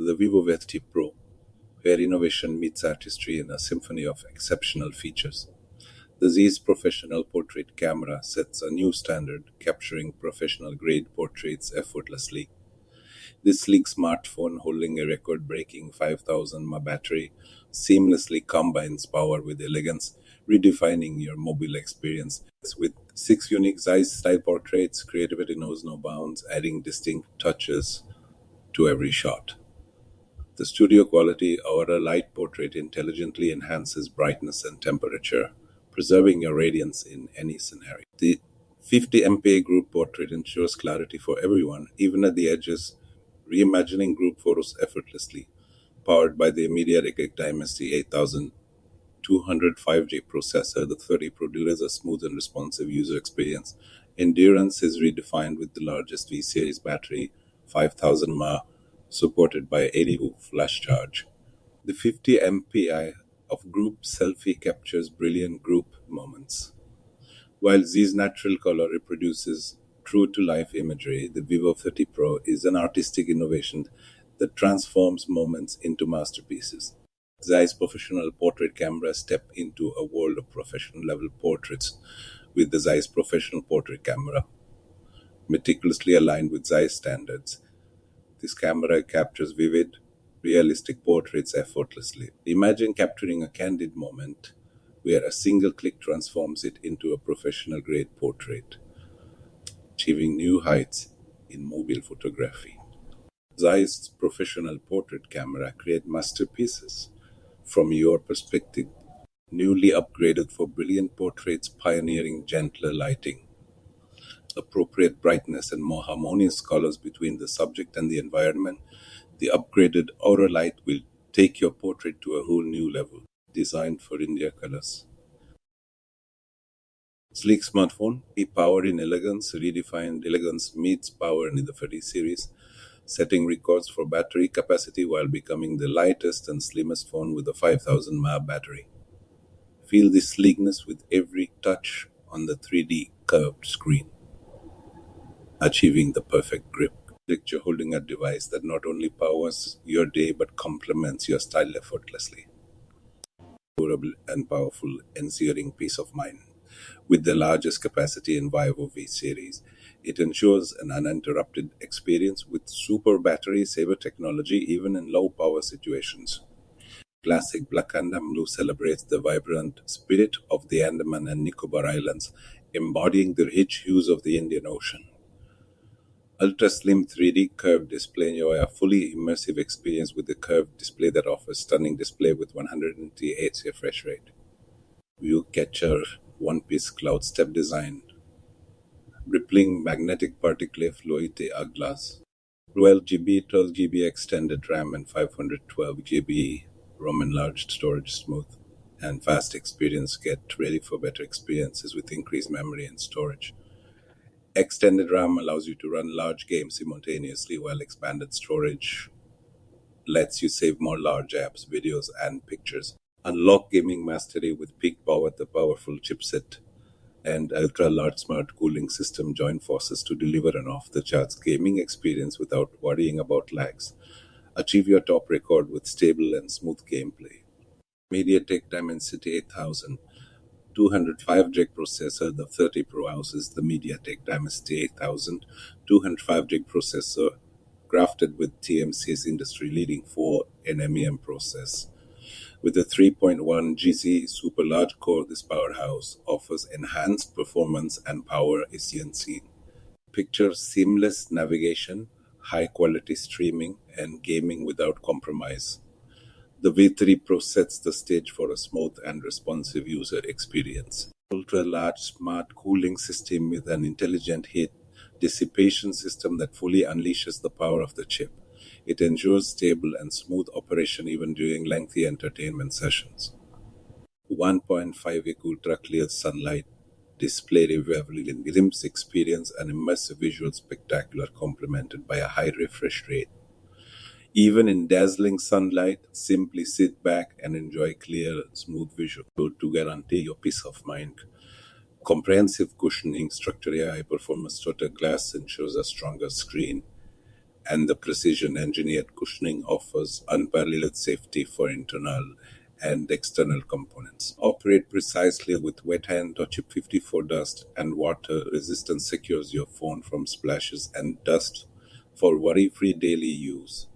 to the Vivo V30 Pro, where innovation meets artistry in a symphony of exceptional features. The Z's professional portrait camera sets a new standard, capturing professional-grade portraits effortlessly. This sleek smartphone, holding a record-breaking 5000 mAh battery, seamlessly combines power with elegance, redefining your mobile experience. With 6 unique Zeiss-style portraits, creativity knows no bounds, adding distinct touches to every shot. The studio quality Aura Light Portrait intelligently enhances brightness and temperature, preserving your radiance in any scenario. The 50 MPa group portrait ensures clarity for everyone, even at the edges, reimagining group photos effortlessly. Powered by the MediaTek Dimensity 8205J processor, the 30 Pro delivers a smooth and responsive user experience. Endurance is redefined with the largest V-series battery, 5000 mAh, supported by 80V flash charge. The 50 MPI of group selfie captures brilliant group moments. While Z's natural color reproduces true-to-life imagery, the Vivo 30 Pro is an artistic innovation that transforms moments into masterpieces. Zeiss professional portrait cameras step into a world of professional-level portraits with the Zeiss professional portrait camera, meticulously aligned with Zeiss standards. This camera captures vivid, realistic portraits effortlessly. Imagine capturing a candid moment where a single click transforms it into a professional-grade portrait, achieving new heights in mobile photography. Zeiss professional portrait camera create masterpieces from your perspective, newly upgraded for brilliant portraits, pioneering gentler lighting, appropriate brightness, and more harmonious colors between the subject and the environment. The upgraded Aura Light will take your portrait to a whole new level, designed for India colors. Sleek smartphone, power in elegance, redefined elegance meets power in the 30 series, setting records for battery capacity while becoming the lightest and slimmest phone with a 5000 mAh battery. Feel the sleekness with every touch on the 3D curved screen, achieving the perfect grip. Picture holding a device that not only powers your day but complements your style effortlessly. Durable and powerful, ensuring peace of mind. With the largest capacity in vivo V series, it ensures an uninterrupted experience with super battery saver technology even in low power situations. Classic black and blue celebrates the vibrant spirit of the Andaman and Nicobar Islands, embodying the rich hues of the Indian Ocean. Ultra slim 3D curved display enjoy a fully immersive experience with the curved display that offers stunning display with 120 Hz refresh rate. View catcher one-piece cloud step design, rippling magnetic particle fluid glass, 12 GB extended RAM and 512 GB ROM enlarged storage smooth and fast experience. Get ready for better experiences with increased memory and storage. Extended RAM allows you to run large games simultaneously, while expanded storage lets you save more large apps, videos, and pictures. Unlock gaming mastery with peak power. The powerful chipset and ultra-large smart cooling system join forces to deliver an off-the-charts gaming experience without worrying about lags. Achieve your top record with stable and smooth gameplay. MediaTek Dimensity 8000 205J processor. The 30 Pro houses the MediaTek Dimensity 8000 205J processor, crafted with TMC's industry-leading 4nm process. With a 3.1 GHz super large core, this powerhouse offers enhanced performance and power efficiency. Picture seamless navigation, high-quality streaming, and gaming without compromise. The V30 Pro sets the stage for a smooth and responsive user experience. Ultra-large smart cooling system with an intelligent heat dissipation system that fully unleashes the power of the chip. It ensures stable and smooth operation even during lengthy entertainment sessions. 1.5 ultra clear sunlight display revealing glimpse experience and immersive visual spectacular complemented by a high refresh rate. Even in dazzling sunlight, simply sit back and enjoy clear, smooth visual to guarantee your peace of mind. Comprehensive cushioning structure, high performance total glass ensures a stronger screen and the precision engineered cushioning offers unparalleled safety for internal and external components. Operate precisely with wet hand or chip 54 dust, and water resistance secures your phone from splashes and dust for worry free daily use.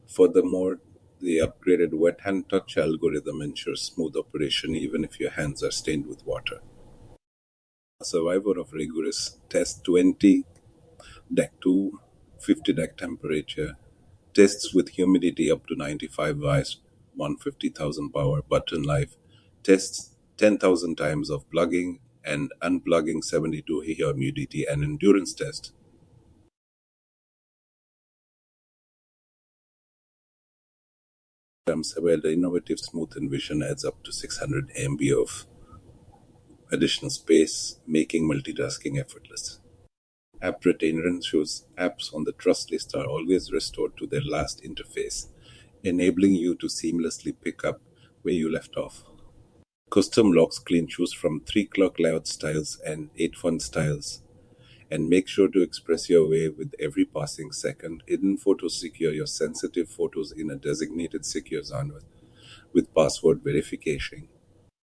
Furthermore, the upgraded wet hand touch algorithm ensures smooth operation even if your hands are stained with water. A survivor of rigorous test 20 deck to 50 deck temperature, tests with humidity up to 95 Ws, 150,000 power button life, tests 10,000 times of plugging and unplugging 72 humidity and endurance test. Where the innovative Smooth Envision adds up to 600 MB of additional space, making multitasking effortless. App retainer ensures apps on the trust list are always restored to their last interface, enabling you to seamlessly pick up where you left off. Custom locks clean choose from 3 clock layout styles and 8 font styles, and make sure to express your way with every passing second. Hidden photos secure your sensitive photos in a designated secure zone with password verification.